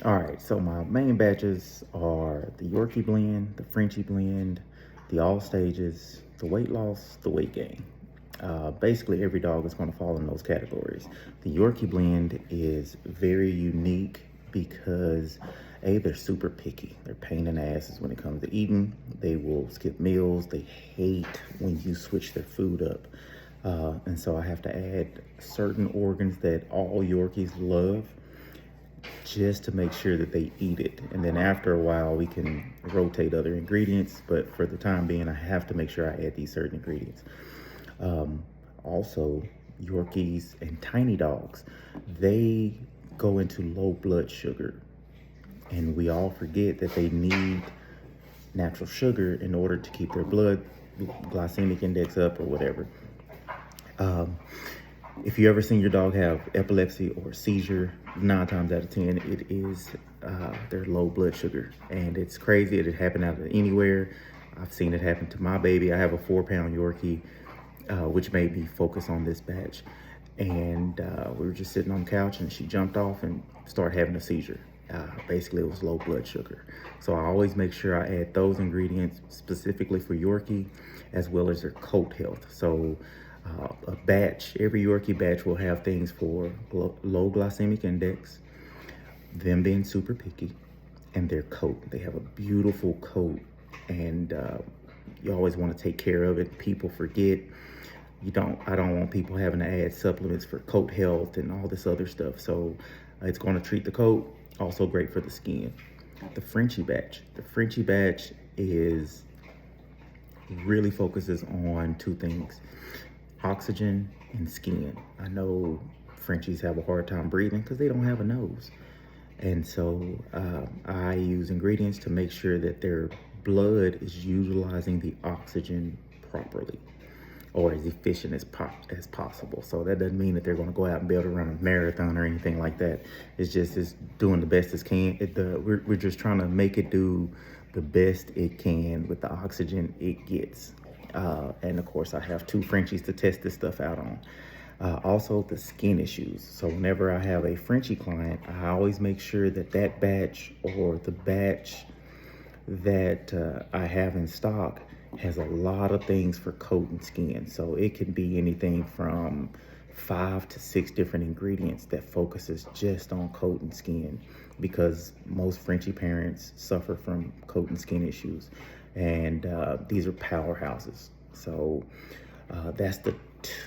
All right, so my main batches are the Yorkie blend, the Frenchie blend, the all stages, the weight loss, the weight gain. Basically, every dog is going to fall in those categories. The Yorkie blend is very unique because they're super picky. They're pain in the asses when it comes to eating. They will skip meals. They hate when you switch their food up. And so I have to add certain organs that all Yorkies love just to make sure that they eat it. And then after a while, we can rotate other ingredients. But for the time being, I have to make sure I add these certain ingredients. Also, Yorkies and tiny dogs, they go into low blood sugar. And we all forget that they need natural sugar in order to keep their blood glycemic index up or whatever. If you ever seen your dog have epilepsy or seizure, 9 times out of 10, it is their low blood sugar. And it's crazy. It happened out of anywhere. I've seen it happen to my baby. I have a 4-pound Yorkie, which made me focus on this batch. And we were just sitting on the couch and she jumped off and started having a seizure. Basically, it was low blood sugar. So I always make sure I add those ingredients specifically for Yorkie, as well as their coat health. So a batch, every Yorkie batch will have things for low glycemic index, them being super picky, and their coat. They have a beautiful coat, and you always want to take care of it. People forget. I don't want people having to add supplements for coat health and all this other stuff. So it's going to treat the coat. Also great for the skin. The Frenchie batch. The Frenchie batch really focuses on 2 things: oxygen and skin. I know Frenchies have a hard time breathing because they don't have a nose. And so I use ingredients to make sure that their blood is utilizing the oxygen properly, or as efficient as possible. So that doesn't mean that they're going to go out and be able to run a marathon or anything like that. It's just it's doing the best it can. We're just trying to make it do the best it can with the oxygen it gets. And of course, I have 2 Frenchies to test this stuff out on. Also, the skin issues. So whenever I have a Frenchie client, I always make sure that that batch or the batch that I have in stock has a lot of things for coat and skin. So it can be anything from 5 to 6 different ingredients that focuses just on coat and skin, because most Frenchie parents suffer from coat and skin issues, and these are powerhouses. So that's the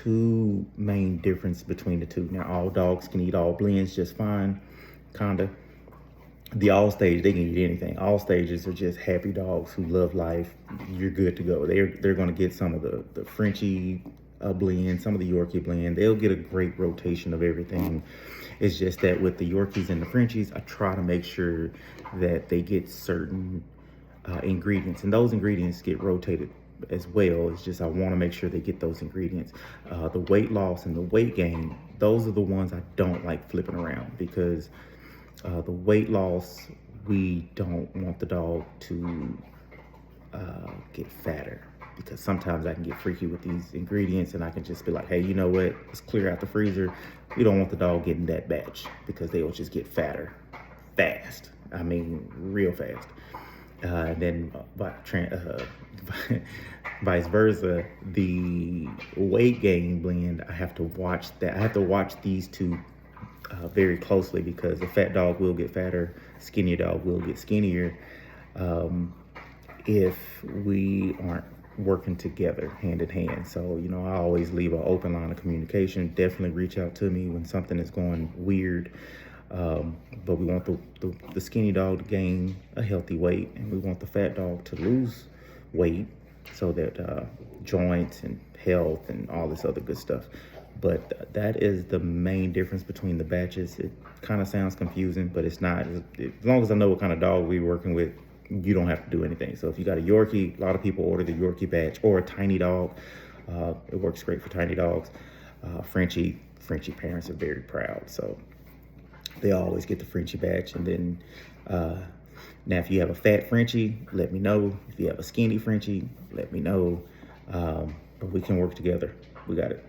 2 main difference between the 2. Now, all dogs can eat all blends just fine, kinda. The all stage, they can eat anything. All stages are just happy dogs who love life. You're good to go. They're going to get some of the Frenchie blend, some of the Yorkie blend. They'll get a great rotation of everything. It's just that with the Yorkies and the Frenchies, I try to make sure that they get certain ingredients, and those ingredients get rotated as well. It's just I want to make sure they get those ingredients. The weight loss and the weight gain, those are the ones I don't like flipping around, because the weight loss, we don't want the dog to get fatter, because sometimes I can get freaky with these ingredients and I can just be like, hey, you know what? Let's clear out the freezer. We don't want the dog getting that batch, because they will just get fatter fast. I mean, real fast. And then vice versa, the weight gain blend, I have to watch that. I have to watch these 2 very closely, because a fat dog will get fatter, skinny dog will get skinnier if we aren't working together hand in hand. So, I always leave an open line of communication. Definitely reach out to me when something is going weird. But we want the skinny dog to gain a healthy weight, and we want the fat dog to lose weight, so that joints and health and all this other good stuff. But that is the main difference between the batches. It kind of sounds confusing, but it's not. As long as I know what kind of dog we're working with, you don't have to do anything. So if you got a Yorkie, a lot of people order the Yorkie batch, or a tiny dog. It works great for tiny dogs. Frenchie parents are very proud, so they always get the Frenchie batch. And then now, if you have a fat Frenchie, let me know. If you have a skinny Frenchie, let me know. But we can work together. We got it.